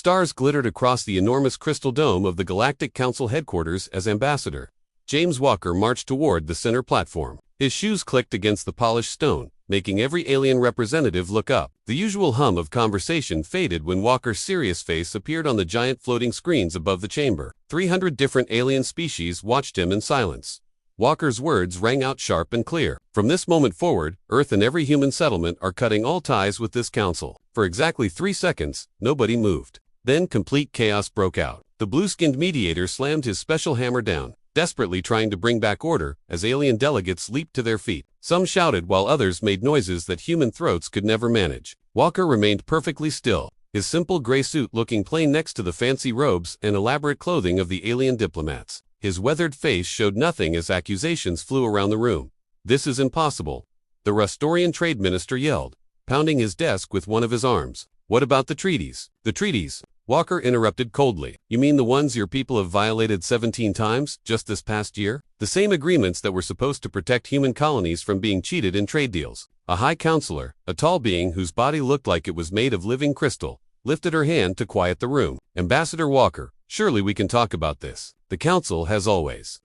Stars glittered across the enormous crystal dome of the Galactic Council headquarters as Ambassador James Walker marched toward the center platform. His shoes clicked against the polished stone, making every alien representative look up. The usual hum of conversation faded when Walker's serious face appeared on the giant floating screens above the chamber. 300 different alien species watched him in silence. Walker's words rang out sharp and clear. From this moment forward, Earth and every human settlement are cutting all ties with this council. For exactly 3 seconds, nobody moved. Then complete chaos broke out. The blue-skinned mediator slammed his special hammer down, desperately trying to bring back order as alien delegates leaped to their feet. Some shouted while others made noises that human throats could never manage. Walker remained perfectly still, his simple gray suit looking plain next to the fancy robes and elaborate clothing of the alien diplomats. His weathered face showed nothing as accusations flew around the room. "This is impossible," the Rustorian trade minister yelled, pounding his desk with one of his arms. "What about the treaties?" "The treaties?" Walker interrupted coldly. "You mean the ones your people have violated 17 times just this past year? The same agreements that were supposed to protect human colonies from being cheated in trade deals." A high counselor, a tall being whose body looked like it was made of living crystal, lifted her hand to quiet the room. "Ambassador Walker, surely we can talk about this. The council has always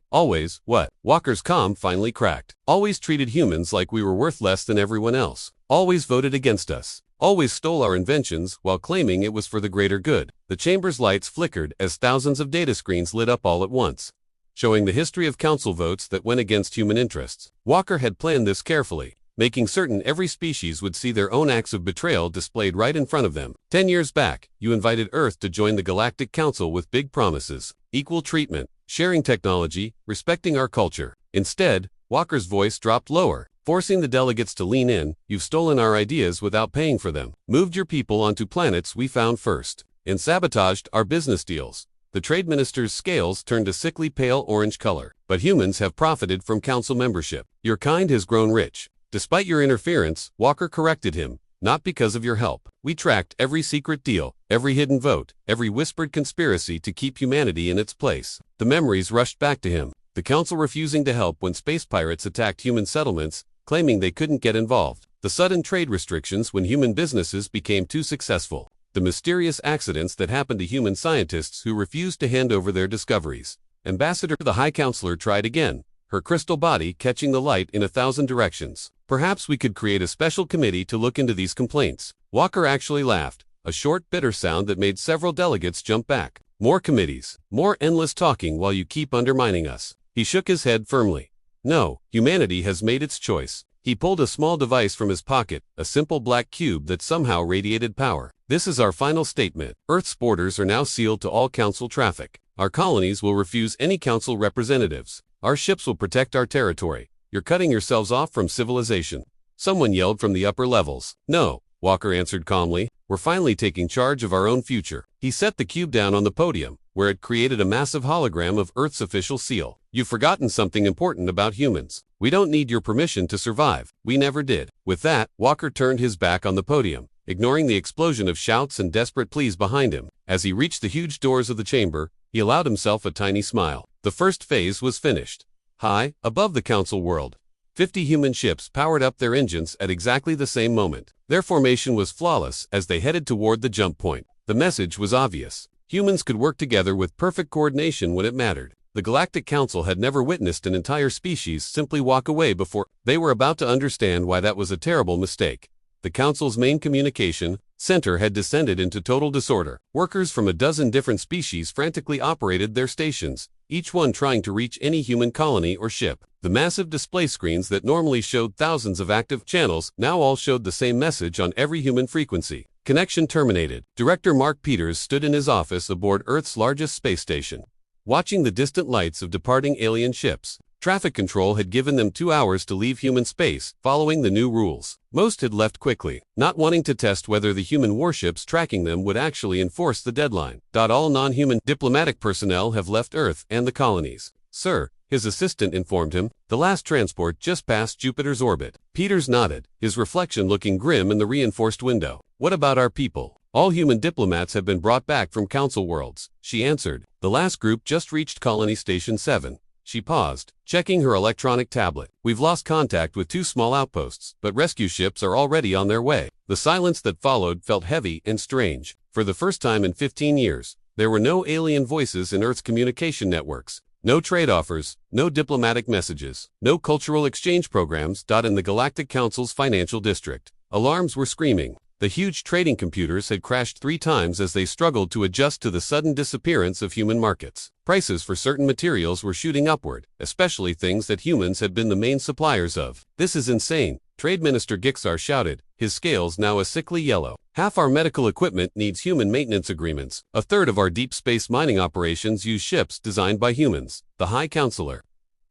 what?" Walker's calm finally cracked. "Always treated humans like we were worth less than everyone else. Always voted against us. Always stole our inventions while claiming it was for the greater good." The chamber's lights flickered as thousands of data screens lit up all at once, showing the history of council votes that went against human interests. Walker had planned this carefully, making certain every species would see their own acts of betrayal displayed right in front of them. 10 years back, you invited Earth to join the Galactic Council with big promises: equal treatment, sharing technology, respecting our culture. Instead, Walker's voice dropped lower, forcing the delegates to lean in. "You've stolen our ideas without paying for them, moved your people onto planets we found first, and sabotaged our business deals." The trade minister's scales turned a sickly pale orange color. "But humans have profited from council membership. Your kind has grown rich. Despite your interference," Walker corrected him, "not because of your help. We tracked every secret deal, every hidden vote, every whispered conspiracy to keep humanity in its place." The memories rushed back to him. The council refusing to help when space pirates attacked human settlements, claiming they couldn't get involved. The sudden trade restrictions when human businesses became too successful. The mysterious accidents that happened to human scientists who refused to hand over their discoveries. Ambassador, the High Counselor tried again, her crystal body catching the light in 1,000 directions. "Perhaps we could create a special committee to look into these complaints." Walker actually laughed, a short, bitter sound that made several delegates jump back. "More committees, more endless talking while you keep undermining us." He shook his head firmly. "No, humanity has made its choice." He pulled a small device from his pocket, a simple black cube that somehow radiated power. "This is our final statement. Earth's borders are now sealed to all council traffic. Our colonies will refuse any council representatives. Our ships will protect our territory. You're cutting yourselves off from civilization." Someone yelled from the upper levels. "No," Walker answered calmly. "We're finally taking charge of our own future." He set the cube down on the podium, where it created a massive hologram of Earth's official seal. "You've forgotten something important about humans. We don't need your permission to survive. We never did." With that, Walker turned his back on the podium, ignoring the explosion of shouts and desperate pleas behind him. As he reached the huge doors of the chamber, he allowed himself a tiny smile. The first phase was finished. High, above the council world, 50 human ships powered up their engines at exactly the same moment. Their formation was flawless as they headed toward the jump point. The message was obvious. Humans could work together with perfect coordination when it mattered. The Galactic Council had never witnessed an entire species simply walk away before. They were about to understand why that was a terrible mistake. The Council's main communication center had descended into total disorder. Workers from a dozen different species frantically operated their stations, each one trying to reach any human colony or ship. The massive display screens that normally showed thousands of active channels now all showed the same message on every human frequency. Connection terminated. Director Mark Peters stood in his office aboard Earth's largest space station, watching the distant lights of departing alien ships. Traffic control had given them 2 hours to leave human space, following the new rules. Most had left quickly, not wanting to test whether the human warships tracking them would actually enforce the deadline. All non-human diplomatic personnel have left Earth and the colonies. "Sir," his assistant informed him, "the last transport just passed Jupiter's orbit." Peters nodded, his reflection looking grim in the reinforced window. "What about our people?" "All human diplomats have been brought back from council worlds," she answered. "The last group just reached Colony Station 7. She paused, checking her electronic tablet. "We've lost contact with 2 small outposts, but rescue ships are already on their way." The silence that followed felt heavy and strange. For the first time in 15 years, there were no alien voices in Earth's communication networks. No trade offers, no diplomatic messages, no cultural exchange programs. In the Galactic Council's financial district, alarms were screaming. The huge trading computers had crashed 3 times as they struggled to adjust to the sudden disappearance of human markets. Prices for certain materials were shooting upward, especially things that humans had been the main suppliers of. "This is insane," Trade Minister Gixar shouted, his scales now a sickly yellow. "Half our medical equipment needs human maintenance agreements. A third of our deep space mining operations use ships designed by humans." The High Counselor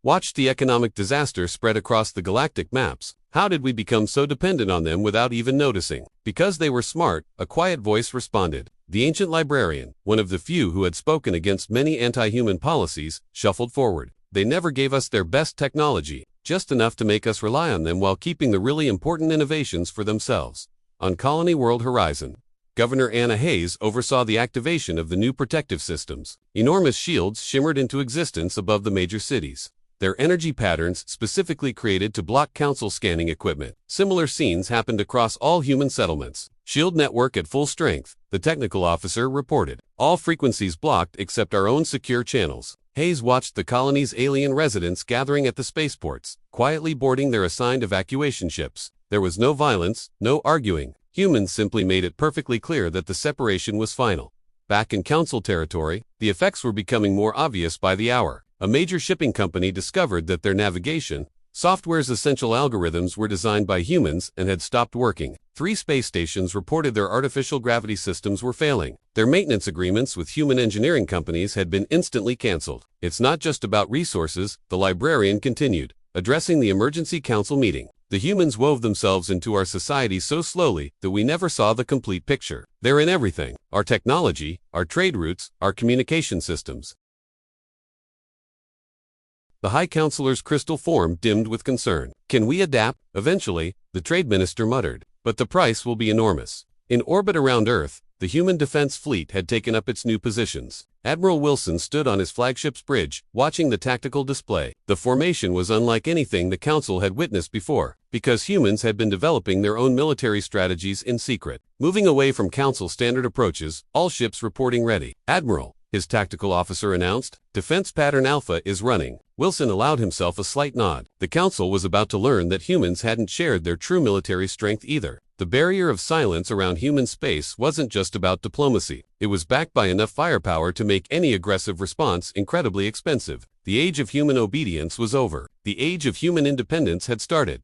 watched the economic disaster spread across the galactic maps. "How did we become so dependent on them without even noticing?" "Because they were smart," a quiet voice responded. The ancient librarian, one of the few who had spoken against many anti-human policies, shuffled forward. "They never gave us their best technology, just enough to make us rely on them while keeping the really important innovations for themselves." On Colony World Horizon, Governor Anna Hayes oversaw the activation of the new protective systems. Enormous shields shimmered into existence above the major cities, their energy patterns specifically created to block council scanning equipment. Similar scenes happened across all human settlements. "Shield network at full strength," the technical officer reported. "All frequencies blocked except our own secure channels." Hayes watched the colony's alien residents gathering at the spaceports, quietly boarding their assigned evacuation ships. There was no violence, no arguing. Humans simply made it perfectly clear that the separation was final. Back in council territory, the effects were becoming more obvious by the hour. A major shipping company discovered that their navigation software's essential algorithms were designed by humans and had stopped working. 3 space stations reported their artificial gravity systems were failing. Their maintenance agreements with human engineering companies had been instantly canceled. "It's not just about resources," the librarian continued, addressing the emergency council meeting. "The humans wove themselves into our society so slowly that we never saw the complete picture. They're in everything: our technology, our trade routes, our communication systems." The High Counselor's crystal form dimmed with concern. "Can we adapt?" "Eventually," the Trade Minister muttered, "but the price will be enormous." In orbit around Earth, the human defense fleet had taken up its new positions. Admiral Wilson stood on his flagship's bridge, watching the tactical display. The formation was unlike anything the Council had witnessed before, because humans had been developing their own military strategies in secret. Moving away from Council standard approaches, all ships reporting ready. "Admiral," his tactical officer announced, "Defense Pattern Alpha is running." Wilson allowed himself a slight nod. The Council was about to learn that humans hadn't shared their true military strength either. The barrier of silence around human space wasn't just about diplomacy. It was backed by enough firepower to make any aggressive response incredibly expensive. The age of human obedience was over. The age of human independence had started.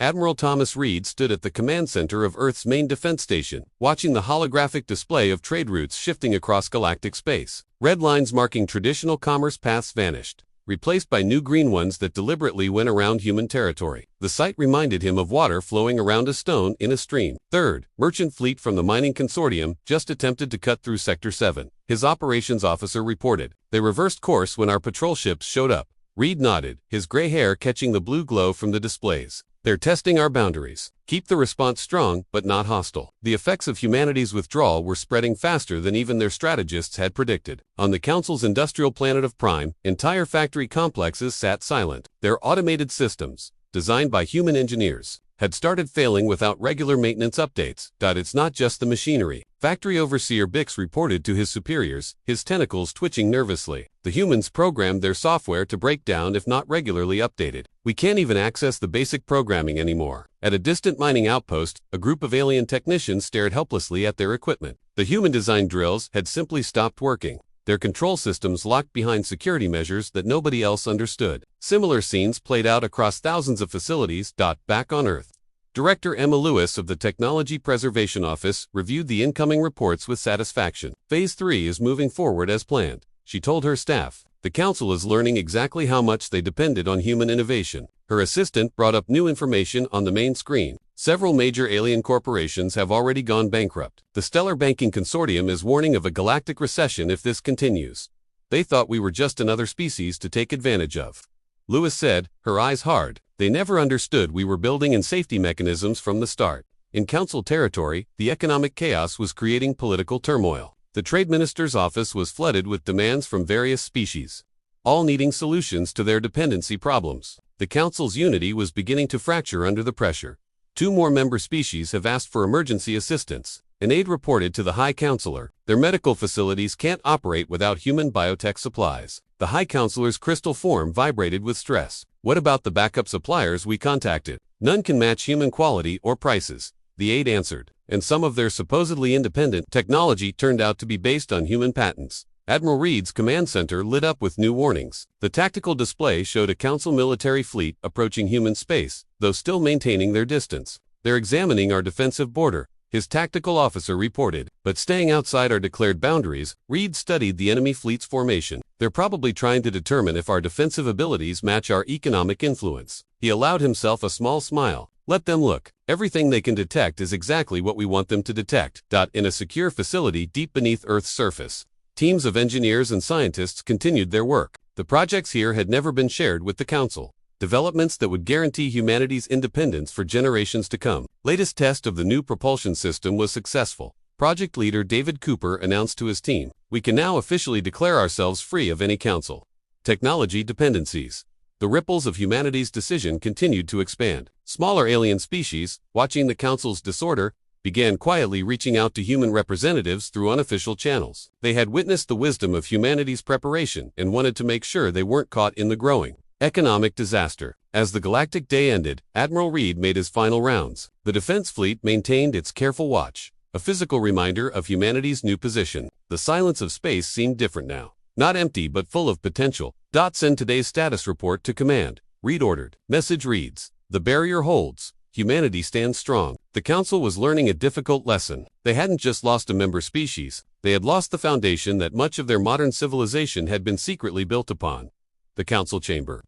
Admiral Thomas Reed stood at the command center of Earth's main defense station, watching the holographic display of trade routes shifting across galactic space. Red lines marking traditional commerce paths vanished, replaced by new green ones that deliberately went around human territory. The sight reminded him of water flowing around a stone in a stream. Third merchant fleet from the mining consortium just attempted to cut through Sector 7. His operations officer reported. "They reversed course when our patrol ships showed up." Reed nodded, his gray hair catching the blue glow from the displays. "They're testing our boundaries. Keep the response strong, but not hostile." The effects of humanity's withdrawal were spreading faster than even their strategists had predicted. On the Council's industrial planet of Prime, entire factory complexes sat silent. Their automated systems, designed by human engineers, had started failing without regular maintenance updates. "It's not just the machinery," Factory Overseer Bix reported to his superiors, his tentacles twitching nervously. "The humans programmed their software to break down if not regularly updated. We can't even access the basic programming anymore." At a distant mining outpost, a group of alien technicians stared helplessly at their equipment. The human-designed drills had simply stopped working, their control systems locked behind security measures that nobody else understood. Similar scenes played out across thousands of facilities. Back on Earth, Director Emma Lewis of the Technology Preservation Office reviewed the incoming reports with satisfaction. "Phase 3 is moving forward as planned," she told her staff. "The Council is learning exactly how much they depended on human innovation." Her assistant brought up new information on the main screen. "Several major alien corporations have already gone bankrupt. The Stellar Banking Consortium is warning of a galactic recession if this continues. They thought we were just another species to take advantage of," Lewis said, her eyes hard. "They never understood we were building in safety mechanisms from the start." In Council territory, the economic chaos was creating political turmoil. The Trade Minister's office was flooded with demands from various species, all needing solutions to their dependency problems. The Council's unity was beginning to fracture under the pressure. 2 more member species have asked for emergency assistance. An aide reported to the High Counselor. Their medical facilities can't operate without human biotech supplies. The High Counselor's crystal form vibrated with stress. What about the backup suppliers we contacted? None can match human quality or prices, the aide answered, and some of their supposedly independent technology turned out to be based on human patents. Admiral Reed's command center lit up with new warnings. The tactical display showed a Council military fleet approaching human space, though still maintaining their distance. They're examining our defensive border, his tactical officer reported, but staying outside our declared boundaries. Reed studied the enemy fleet's formation. They're probably trying to determine if our defensive abilities match our economic influence. He allowed himself a small smile. Let them look. Everything they can detect is exactly what we want them to detect. In a secure facility deep beneath Earth's surface, teams of engineers and scientists continued their work. The projects here had never been shared with the Council. Developments that would guarantee humanity's independence for generations to come. Latest test of the new propulsion system was successful. Project leader David Cooper announced to his team, "We can now officially declare ourselves free of any Council technology dependencies." The ripples of humanity's decision continued to expand. Smaller alien species, watching the Council's disorder, began quietly reaching out to human representatives through unofficial channels. They had witnessed the wisdom of humanity's preparation and wanted to make sure they weren't caught in the growing economic disaster. As the galactic day ended, Admiral Reed made his final rounds. The defense fleet maintained its careful watch, a physical reminder of humanity's new position. The silence of space seemed different now. Not empty but full of potential. Send today's status report to command, Reed ordered. Message reads, "The barrier holds. Humanity stands strong." The Council was learning a difficult lesson. They hadn't just lost a member species, they had lost the foundation that much of their modern civilization had been secretly built upon. The Council chamber,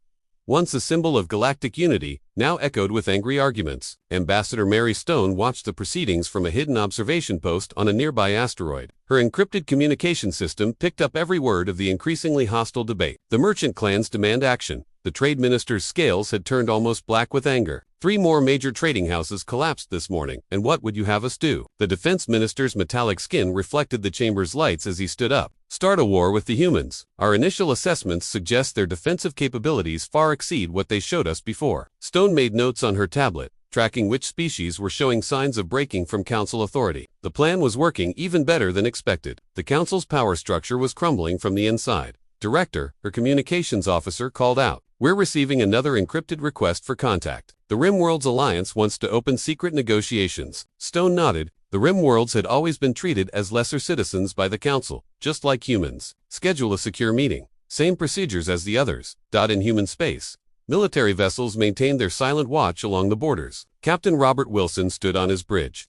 once a symbol of galactic unity, now echoed with angry arguments. Ambassador Mary Stone watched the proceedings from a hidden observation post on a nearby asteroid. Her encrypted communication system picked up every word of the increasingly hostile debate. The merchant clans demand action. The trade minister's scales had turned almost black with anger. 3 more major trading houses collapsed this morning, and what would you have us do? The defense minister's metallic skin reflected the chamber's lights as he stood up. Start a war with the humans. Our initial assessments suggest their defensive capabilities far exceed what they showed us before. Stone made notes on her tablet, tracking which species were showing signs of breaking from Council authority. The plan was working even better than expected. The Council's power structure was crumbling from the inside. Director, her communications officer called out, "We're receiving another encrypted request for contact. The RimWorlds Alliance wants to open secret negotiations." Stone nodded. The RimWorlds had always been treated as lesser citizens by the Council, just like humans. Schedule a secure meeting. Same procedures as the others. In human space, military vessels maintained their silent watch along the borders. Captain Robert Wilson stood on his bridge,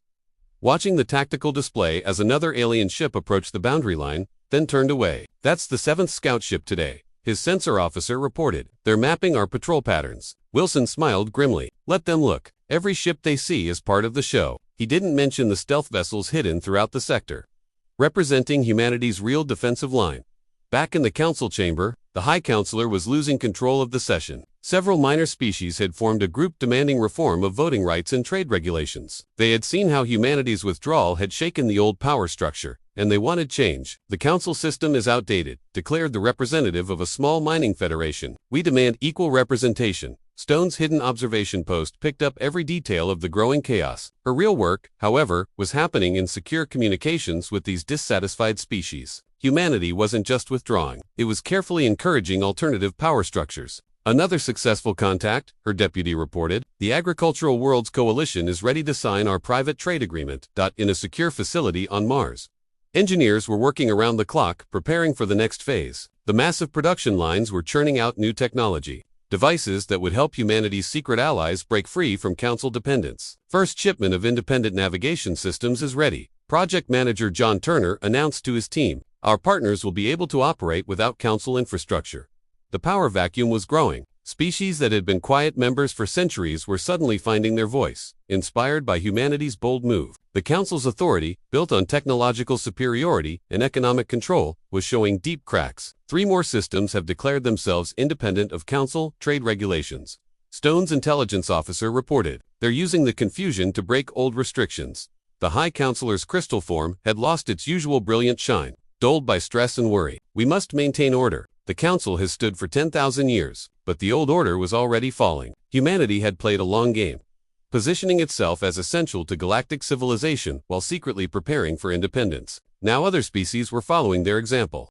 watching the tactical display as another alien ship approached the boundary line, then turned away. "That's the 7th scout ship today," his sensor officer reported. "They're mapping our patrol patterns." Wilson smiled grimly. "Let them look. Every ship they see is part of the show." He didn't mention the stealth vessels hidden throughout the sector, representing humanity's real defensive line. Back in the Council chamber, the High Counselor was losing control of the session. Several minor species had formed a group demanding reform of voting rights and trade regulations. They had seen how humanity's withdrawal had shaken the old power structure, and they wanted change. "The Council system is outdated," declared the representative of a small mining federation. "We demand equal representation." Stone's hidden observation post picked up every detail of the growing chaos. Her real work, however, was happening in secure communications with these dissatisfied species. Humanity wasn't just withdrawing, it was carefully encouraging alternative power structures. "Another successful contact," her deputy reported. "The Agricultural Worlds Coalition is ready to sign our private trade agreement." In a secure facility on Mars, engineers were working around the clock, preparing for the next phase. The massive production lines were churning out new technology, devices that would help humanity's secret allies break free from Council dependence. "First shipment of independent navigation systems is ready," Project Manager John Turner announced to his team. "Our partners will be able to operate without Council infrastructure." The power vacuum was growing. Species that had been quiet members for centuries were suddenly finding their voice. Inspired by humanity's bold move, the Council's authority, built on technological superiority and economic control, was showing deep cracks. 3 more systems have declared themselves independent of Council trade regulations. Stone's intelligence officer reported. "They're using the confusion to break old restrictions." The High Counselor's crystal form had lost its usual brilliant shine, dulled by stress and worry. "We must maintain order. The Council has stood for 10,000 years, but the old order was already falling. Humanity had played a long game, positioning itself as essential to galactic civilization while secretly preparing for independence. Now other species were following their example.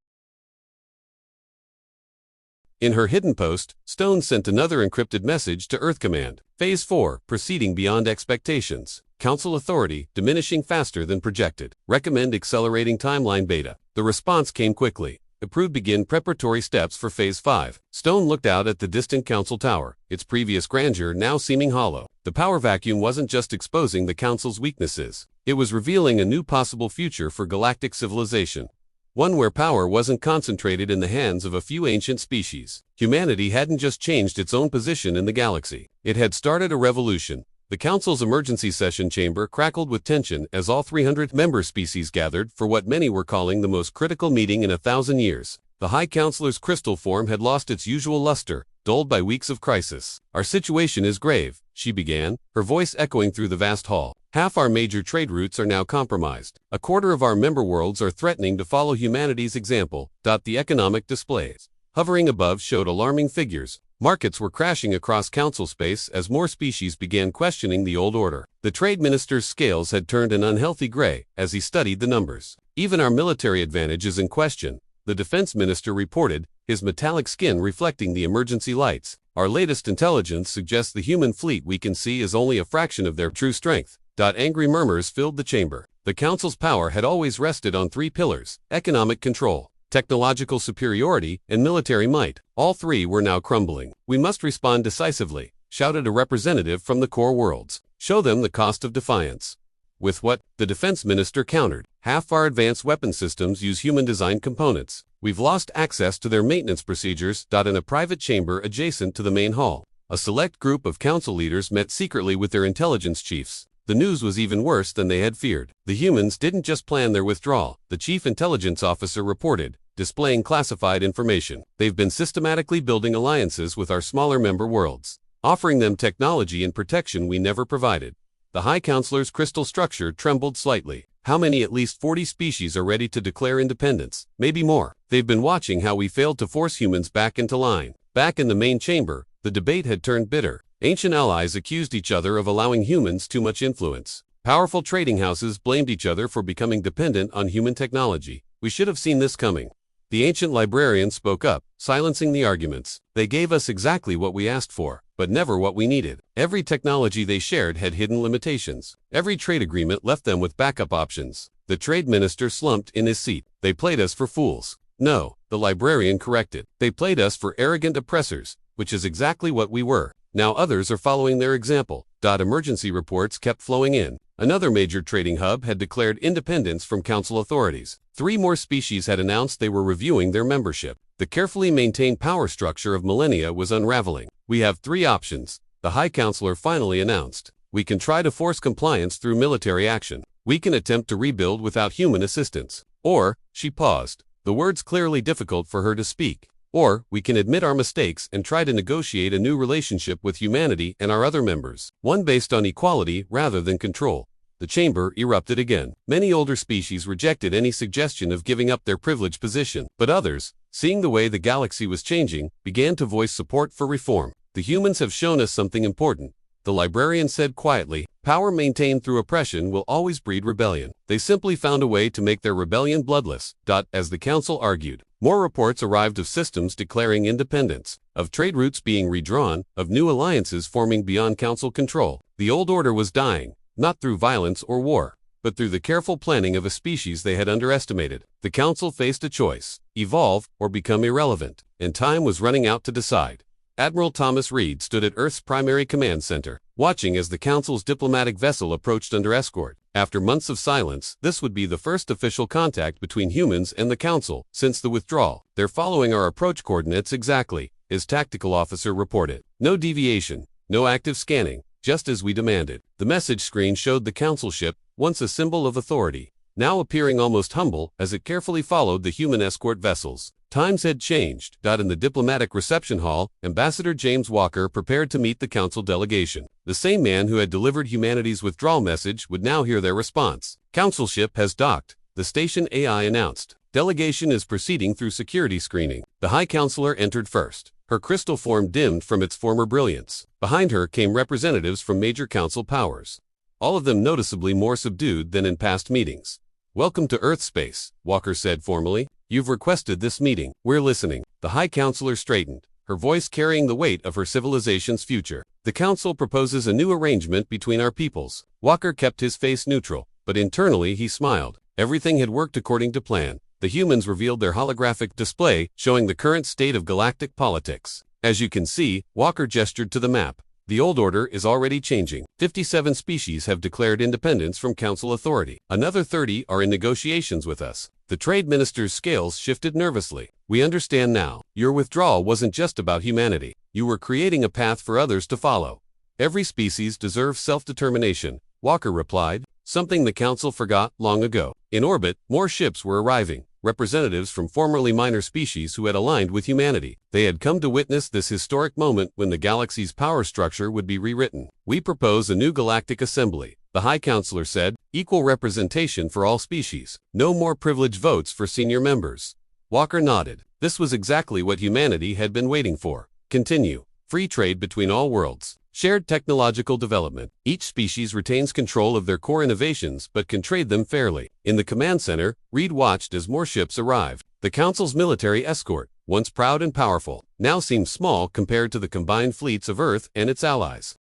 In her hidden post, Stone sent another encrypted message to Earth Command. Phase 4, proceeding beyond expectations. Council authority, diminishing faster than projected. Recommend accelerating timeline beta. The response came quickly. Approved. Begin preparatory steps for Phase 5. Stone looked out at the distant Council Tower, its previous grandeur now seeming hollow. The power vacuum wasn't just exposing the Council's weaknesses. It was revealing a new possible future for galactic civilization. One where power wasn't concentrated in the hands of a few ancient species. Humanity hadn't just changed its own position in the galaxy. It had started a revolution. The Council's emergency session chamber crackled with tension as all 300 member species gathered for what many were calling the most critical meeting in 1,000 years. The High Councilor's crystal form had lost its usual luster, dulled by weeks of crisis. Our situation is grave, she began, her voice echoing through the vast hall. Half our major trade routes are now compromised. A quarter of our member worlds are threatening to follow humanity's example. The economic displays hovering above showed alarming figures. Markets were crashing across council space as more species began questioning the old order. The trade minister's scales had turned an unhealthy gray as he studied the numbers. Even our military advantage is in question, the defense minister reported, his metallic skin reflecting the emergency lights. Our latest intelligence suggests the human fleet we can see is only a fraction of their true strength. Angry murmurs filled the chamber. The council's power had always rested on three pillars: economic control, technological superiority, and military might. All three were now crumbling. We must respond decisively, shouted a representative from the core worlds. Show them the cost of defiance. With what? The defense minister countered. Half our advanced weapon systems use human-designed components. We've lost access to their maintenance procedures. In a private chamber adjacent to the main hall, a select group of council leaders met secretly with their intelligence chiefs. The news was even worse than they had feared. The humans didn't just plan their withdrawal, the chief intelligence officer reported, displaying classified information. They've been systematically building alliances with our smaller member worlds, offering them technology and protection we never provided. The High Councilor's crystal structure trembled slightly. How many? At least 40 species are ready to declare independence, maybe more. They've been watching how we failed to force humans back into line. Back in the main chamber, the debate had turned bitter. Ancient allies accused each other of allowing humans too much influence. Powerful trading houses blamed each other for becoming dependent on human technology. We should have seen this coming. The ancient librarian spoke up, silencing the arguments. They gave us exactly what we asked for, but never what we needed. Every technology they shared had hidden limitations. Every trade agreement left them with backup options. The trade minister slumped in his seat. They played us for fools. No, the librarian corrected. They played us for arrogant oppressors, which is exactly what we were. Now others are following their example. Emergency reports kept flowing in. Another major trading hub had declared independence from council authorities. 3 more species had announced they were reviewing their membership. The carefully maintained power structure of millennia was unraveling. We have 3 options, the High Councilor finally announced. We can try to force compliance through military action. We can attempt to rebuild without human assistance. Or, she paused, the words clearly difficult for her to speak. Or, we can admit our mistakes and try to negotiate a new relationship with humanity and our other members, one based on equality rather than control. The chamber erupted again. Many older species rejected any suggestion of giving up their privileged position, but others, seeing the way the galaxy was changing, began to voice support for reform. The humans have shown us something important, the librarian said quietly. Power maintained through oppression will always breed rebellion. They simply found a way to make their rebellion bloodless. As the council argued, more reports arrived of systems declaring independence, of trade routes being redrawn, of new alliances forming beyond council control. The old order was dying, not through violence or war, but through the careful planning of a species they had underestimated. The council faced a choice: evolve or become irrelevant, and time was running out to decide. Admiral Thomas Reed stood at Earth's primary command center, watching as the Council's diplomatic vessel approached under escort. After months of silence, this would be the first official contact between humans and the Council since the withdrawal. They're following our approach coordinates exactly, his tactical officer reported. No deviation, no active scanning, just as we demanded. The message screen showed the Council ship, once a symbol of authority, now appearing almost humble as it carefully followed the human escort vessels. Times had changed. In the diplomatic reception hall, Ambassador James Walker prepared to meet the council delegation. The same man who had delivered humanity's withdrawal message would now hear their response. Council ship has docked, the station AI announced. Delegation is proceeding through security screening. The High Councilor entered first. Her crystal form dimmed from its former brilliance. Behind her came representatives from major council powers, all of them noticeably more subdued than in past meetings. "Welcome to Earth space," Walker said formally. "You've requested this meeting. We're listening." The High Counselor straightened, her voice carrying the weight of her civilization's future. "The Council proposes a new arrangement between our peoples." Walker kept his face neutral, but internally he smiled. Everything had worked according to plan. The humans revealed their holographic display, showing the current state of galactic politics. "As you can see," Walker gestured to the map, "the old order is already changing. 57 species have declared independence from Council authority. Another 30 are in negotiations with us." The trade minister's scales shifted nervously. "We understand now. Your withdrawal wasn't just about humanity. You were creating a path for others to follow." "Every species deserves self-determination," Walker replied, something the Council forgot long ago. In orbit, more ships were arriving, representatives from formerly minor species who had aligned with humanity. They had come to witness this historic moment when the galaxy's power structure would be rewritten. "We propose a new galactic assembly," the High Counselor said, "equal representation for all species. No more privileged votes for senior members." Walker nodded. This was exactly what humanity had been waiting for. "Continue. Free trade between all worlds. Shared technological development. Each species retains control of their core innovations but can trade them fairly." In the command center, Reed watched as more ships arrived. The Council's military escort, once proud and powerful, now seemed small compared to the combined fleets of Earth and its allies.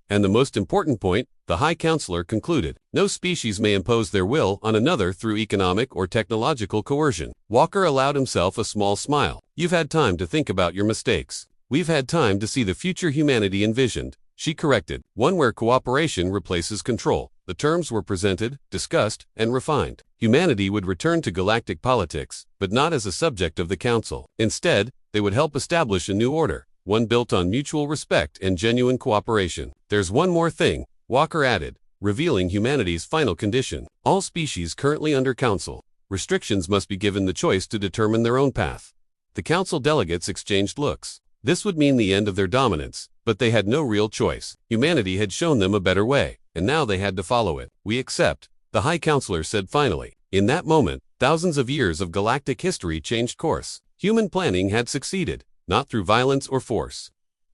"And the most important point," the High Counselor concluded, "no species may impose their will on another through economic or technological coercion." Walker allowed himself a small smile. "You've had time to think about your mistakes. We've had time to see the future humanity envisioned," she corrected, "one where cooperation replaces control." The terms were presented, discussed, and refined. Humanity would return to galactic politics, but not as a subject of the Council. Instead, they would help establish a new order, one built on mutual respect and genuine cooperation. "There's one more thing," Walker added, revealing humanity's final condition. "All species currently under Council restrictions must be given the choice to determine their own path." The Council delegates exchanged looks. This would mean the end of their dominance, but they had no real choice. Humanity had shown them a better way, and now they had to follow it. "We accept," the High Counselor said finally. In that moment, thousands of years of galactic history changed course. Human planning had succeeded, not through violence or force,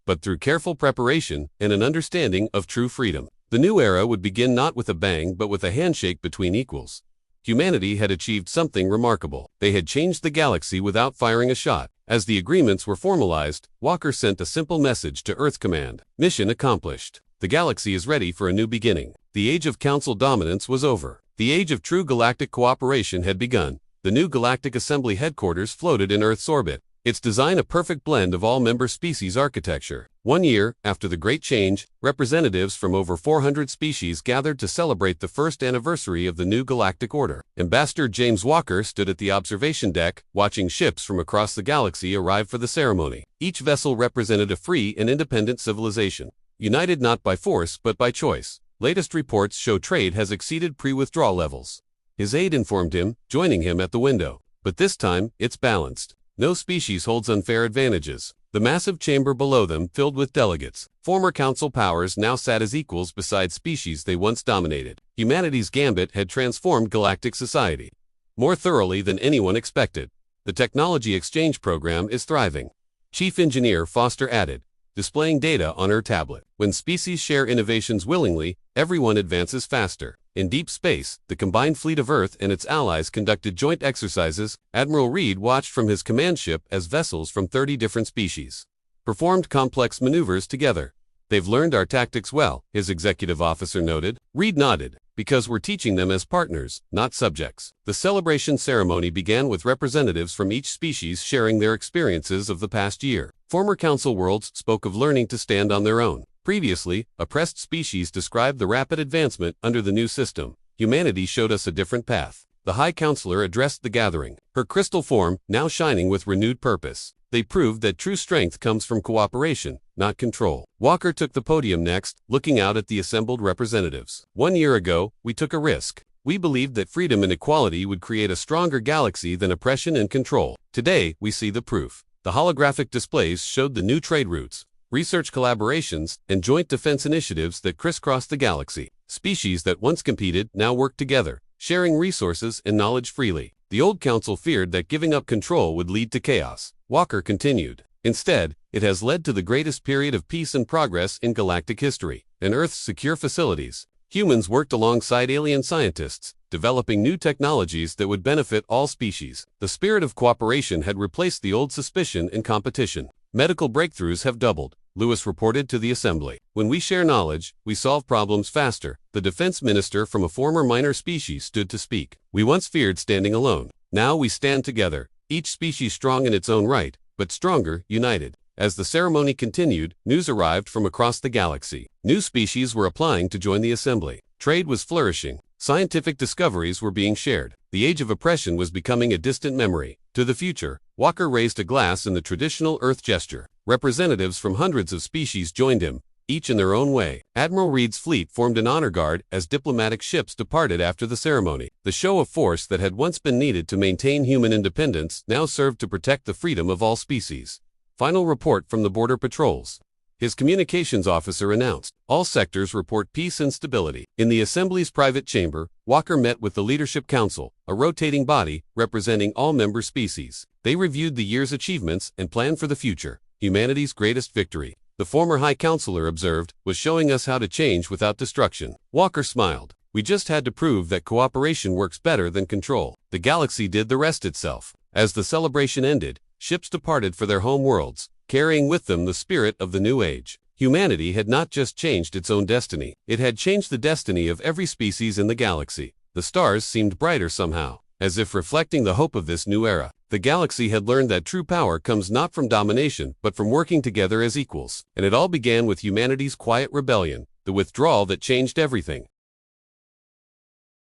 but through careful preparation and an understanding of true freedom. The new era would begin not with a bang but with a handshake between equals. Humanity had achieved something remarkable. They had changed the galaxy without firing a shot. As the agreements were formalized, Walker sent a simple message to Earth Command. "Mission accomplished. The galaxy is ready for a new beginning." The age of Council dominance was over. The age of true galactic cooperation had begun. The new Galactic Assembly headquarters floated in Earth's orbit, its design a perfect blend of all member species architecture. 1 year after the Great Change, representatives from over 400 species gathered to celebrate the first anniversary of the new galactic order. Ambassador James Walker stood at the observation deck, watching ships from across the galaxy arrive for the ceremony. Each vessel represented a free and independent civilization, united not by force but by choice. Latest reports show trade has exceeded pre-withdrawal levels. His aide informed him, joining him at the window. But this time, it's balanced. No species holds unfair advantages. The massive chamber below them filled with delegates. Former Council powers now sat as equals beside species they once dominated. Humanity's gambit had transformed galactic society more thoroughly than anyone expected. "The technology exchange program is thriving," Chief Engineer Foster added, displaying data on her tablet. "When species share innovations willingly, everyone advances faster." In deep space, the combined fleet of Earth and its allies conducted joint exercises. Admiral Reed watched from his command ship as vessels from 30 different species performed complex maneuvers together. "They've learned our tactics well," his executive officer noted. Reed nodded. "Because we're teaching them as partners, not subjects." The celebration ceremony began with representatives from each species sharing their experiences of the past year. Former Council worlds spoke of learning to stand on their own. Previously, oppressed species described the rapid advancement under the new system. Humanity showed us a different path. The High Counselor addressed the gathering, her crystal form now shining with renewed purpose. They proved that true strength comes from cooperation, not control. Walker took the podium next, looking out at the assembled representatives. "1 year ago, we took a risk. We believed that freedom and equality would create a stronger galaxy than oppression and control. Today, we see the proof." The holographic displays showed the new trade routes, research collaborations, and joint defense initiatives that crisscrossed the galaxy. Species that once competed now work together, sharing resources and knowledge freely. The old Council feared that giving up control would lead to chaos. Walker continued. Instead, it has led to the greatest period of peace and progress in galactic history. In Earth's secure facilities, humans worked alongside alien scientists, developing new technologies that would benefit all species. The spirit of cooperation had replaced the old suspicion and competition. Medical breakthroughs have doubled, Lewis reported to the assembly. When we share knowledge, we solve problems faster. The defense minister from a former minor species stood to speak. We once feared standing alone. Now we stand together, each species strong in its own right, but stronger, united. As the ceremony continued, news arrived from across the galaxy. New species were applying to join the assembly. Trade was flourishing. Scientific discoveries were being shared. The age of oppression was becoming a distant memory. To the future, Walker raised a glass in the traditional Earth gesture. Representatives from hundreds of species joined him, each in their own way. Admiral Reed's fleet formed an honor guard as diplomatic ships departed after the ceremony. The show of force that had once been needed to maintain human independence now served to protect the freedom of all species. Final report from the border patrols. His communications officer announced, all sectors report peace and stability. In the Assembly's private chamber, Walker met with the Leadership Council, a rotating body representing all member species. They reviewed the year's achievements and planned for the future. Humanity's greatest victory, the former High Counselor observed, was showing us how to change without destruction. Walker smiled. We just had to prove that cooperation works better than control. The galaxy did the rest itself. As the celebration ended, ships departed for their home worlds, carrying with them the spirit of the new age. Humanity had not just changed its own destiny, it had changed the destiny of every species in the galaxy. The stars seemed brighter somehow, as if reflecting the hope of this new era. The galaxy had learned that true power comes not from domination, but from working together as equals. And it all began with humanity's quiet rebellion, the withdrawal that changed everything.